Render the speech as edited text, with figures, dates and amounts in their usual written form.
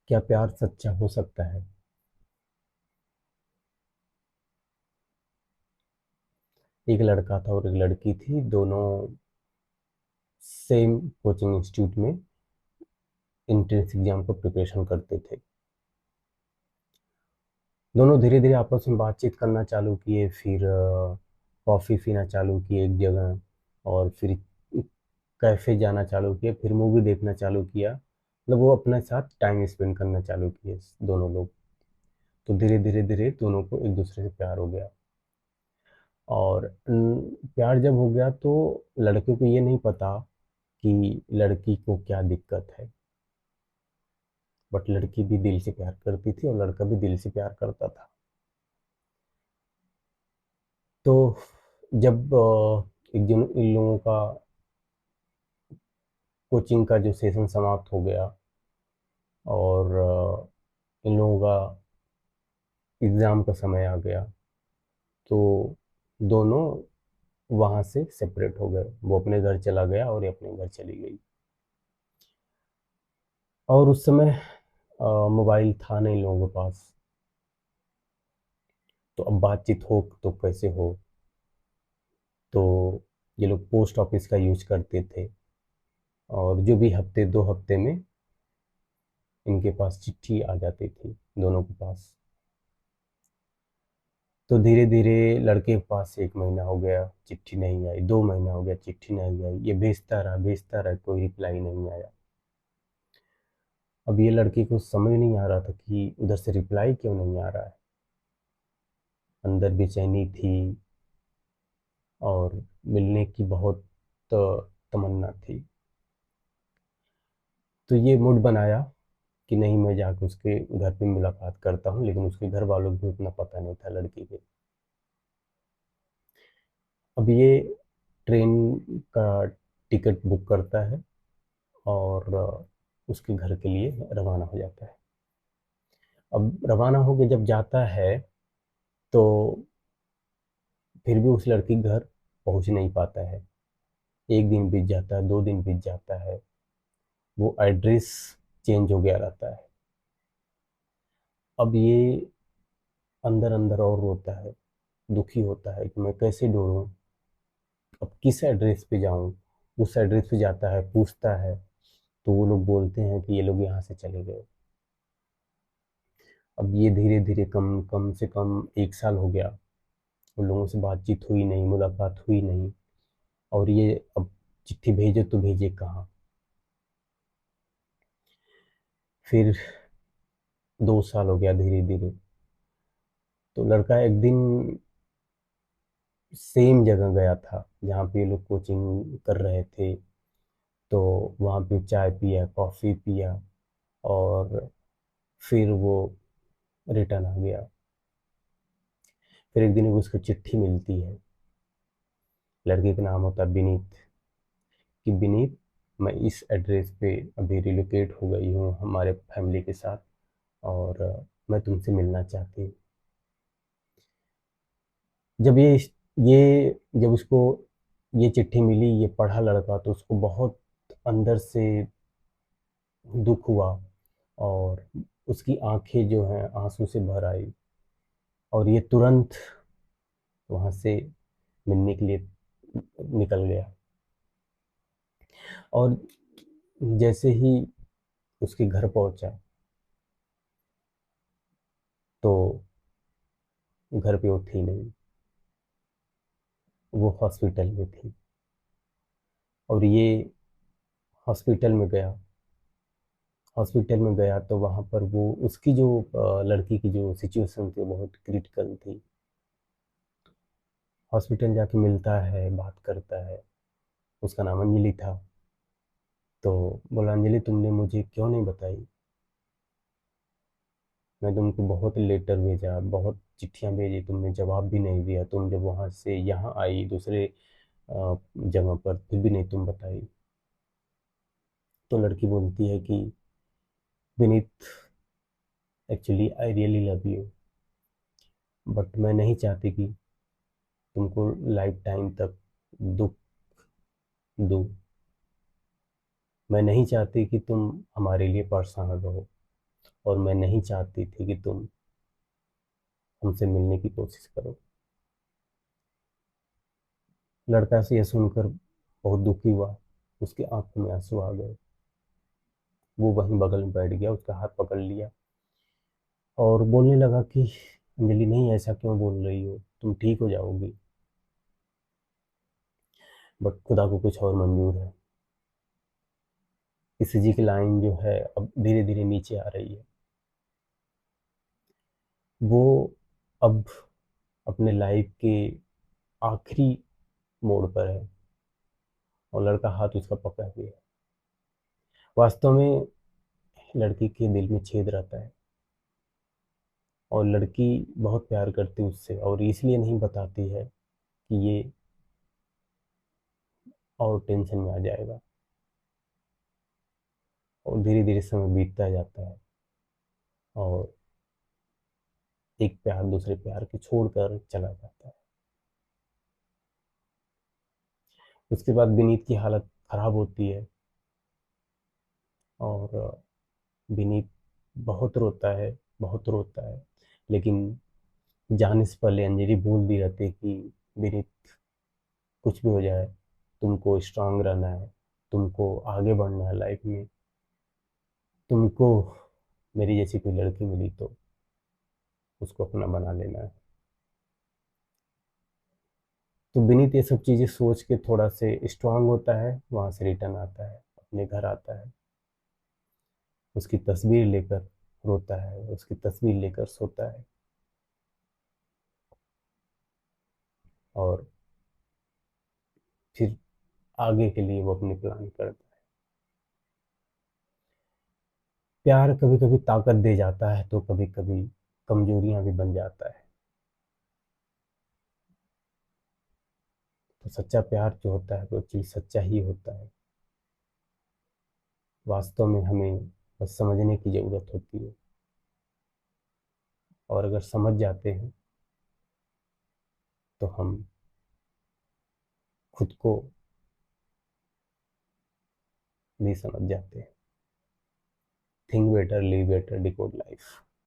क्या प्यार सच्चा हो सकता है? एक लड़का था और एक लड़की थी, दोनों सेम कोचिंग इंस्टीट्यूट में एंट्रेंस एग्जाम को प्रिपरेशन करते थे। दोनों धीरे धीरे आपस में बातचीत करना चालू किए, फिर कॉफ़ी पीना चालू किए एक जगह, और फिर कैफ़े जाना चालू किए, फिर मूवी देखना चालू किया। मतलब वो अपने साथ टाइम स्पेंड करना चालू किए दोनों लोग। तो धीरे धीरे धीरे दोनों को एक दूसरे से प्यार हो गया। और प्यार जब हो गया तो लड़के को ये नहीं पता कि लड़की को क्या दिक्कत है, बट लड़की भी दिल से प्यार करती थी और लड़का भी दिल से प्यार करता था। तो जब एक दिन इन लोगों का कोचिंग का जो सेशन समाप्त हो गया और इन लोगों का एग्ज़ाम का समय आ गया, तो दोनों वहाँ से सेपरेट हो गए। वो अपने घर चला गया और ये अपने घर चली गई। और उस समय मोबाइल था नहीं लोगों के पास, तो अब बातचीत हो तो कैसे हो। तो ये लोग पोस्ट ऑफिस का यूज करते थे, और जो भी हफ्ते 2 हफ्ते में इनके पास चिट्ठी आ जाती थी दोनों के पास। तो धीरे धीरे लड़के के पास 1 महीना हो गया, चिट्ठी नहीं आई। 2 महीना हो गया, चिट्ठी नहीं आई। ये भेजता रहा, कोई रिप्लाई नहीं आया। अब ये लड़के को समझ नहीं आ रहा था कि उधर से रिप्लाई क्यों नहीं आ रहा है। अंदर बेचैनी थी और मिलने की बहुत तमन्ना थी। तो ये मूड बनाया कि नहीं, मैं जाकर उसके घर पे मुलाकात करता हूँ। लेकिन उसके घर वालों को उतना पता नहीं था लड़की के। अब ये ट्रेन का टिकट बुक करता है और उसके घर के लिए रवाना हो जाता है। अब रवाना होके जब जाता है तो फिर भी उस लड़की के घर पहुंच नहीं पाता है। 1 दिन बीत जाता है, 2 दिन बीत जाता है, वो एड्रेस चेंज हो गया रहता है। अब ये अंदर अंदर और रोता है, दुखी होता है कि मैं कैसे ढूंढूं, अब किस एड्रेस पे जाऊं। उस एड्रेस पे जाता है, पूछता है, तो वो लोग बोलते हैं कि ये लोग यहाँ से चले गए। अब ये धीरे धीरे कम से कम 1 साल हो गया, उन लोगों से बातचीत हुई नहीं, मुलाकात हुई नहीं। और ये अब चिट्ठी भेजे तो भेजे कहाँ। फिर 2 साल हो गया धीरे धीरे। तो लड़का एक दिन सेम जगह गया था जहाँ पे ये लोग कोचिंग कर रहे थे। तो वहाँ पे चाय पिया, कॉफ़ी पिया, और फिर वो रिटर्न आ गया। फिर एक दिन उसको चिट्ठी मिलती है। लड़के का नाम होता है विनीत। कि विनीत, मैं इस एड्रेस पे अभी रिलोकेट हो गई हूँ हमारे फैमिली के साथ, और मैं तुमसे मिलना चाहती हूँ। जब ये जब उसको ये चिट्ठी मिली, ये पढ़ा लड़का, तो उसको बहुत अंदर से दुख हुआ, और उसकी आंखें जो हैं आंसू से भर आई, और ये तुरंत वहाँ से मिलने के लिए निकल गया। और जैसे ही उसके घर पहुंचा तो घर पे वो थी नहीं, वो हॉस्पिटल में थी। और ये हॉस्पिटल में गया। हॉस्पिटल में गया तो वहाँ पर वो उसकी जो लड़की की जो सिचुएशन थी वो बहुत क्रिटिकल थी। हॉस्पिटल जाके मिलता है, बात करता है। उसका नाम अंजलि था। तो बोला, अंजलि तुमने मुझे क्यों नहीं बताई? मैं तुमको बहुत लेटर भेजा, बहुत चिट्ठियां भेजी, तुमने जवाब भी नहीं दिया। तुम जब वहाँ से यहाँ आई दूसरे जगह पर, फिर भी नहीं तुम बताई। तो लड़की बोलती है कि Vineet, actually I really love you, but मैं नहीं चाहती कि तुमको लाइफ टाइम तक दुख दूँ। मैं नहीं चाहती कि तुम हमारे लिए परेशान रहो। और मैं नहीं चाहती थी कि तुम हमसे मिलने की कोशिश करो। लड़का से यह सुनकर बहुत दुखी हुआ, उसकी आंखों में आंसू आ गए। वो वहीं बगल में बैठ गया, उसका हाथ पकड़ लिया और बोलने लगा कि अंजलि, नहीं, ऐसा क्यों बोल रही हो, तुम ठीक हो जाओगी। बट खुदा को कुछ और मंजूर है। किसी जी की लाइन जो है अब धीरे धीरे नीचे आ रही है। वो अब अपने लाइफ के आखिरी मोड़ पर है और लड़का हाथ उसका पकड़ा हुआ है। वास्तव में लड़की के दिल में छेद रहता है और लड़की बहुत प्यार करती है उससे, और इसलिए नहीं बताती है कि ये और टेंशन में आ जाएगा। और धीरे धीरे समय बीतता जाता है और एक प्यार दूसरे प्यार के छोड़कर चला जाता है। उसके बाद विनीत की हालत खराब होती है और विनीत बहुत रोता है, बहुत रोता है। लेकिन जाने से पहले अंजलि बोल दी रहती है कि विनीत, कुछ भी हो जाए, तुमको स्ट्रांग रहना है, तुमको आगे बढ़ना है लाइफ में, तुमको मेरी जैसी कोई लड़की मिली तो उसको अपना बना लेना है। तो विनीत ये सब चीज़ें सोच के थोड़ा से स्ट्रांग होता है, वहाँ से रिटर्न आता है, अपने घर आता है, उसकी तस्वीर लेकर रोता है, उसकी तस्वीर लेकर सोता है और फिर आगे के लिए वो अपनी प्लान करता है। प्यार कभी कभी ताकत दे जाता है तो कभी कभी कमजोरियां भी बन जाता है। तो सच्चा प्यार जो होता है वो चीज़ सच्चा ही होता है। वास्तव में हमें बस समझने की ज़रूरत होती है, और अगर समझ जाते हैं तो हम खुद को भी समझ जाते हैं। Think better, live better, decode life.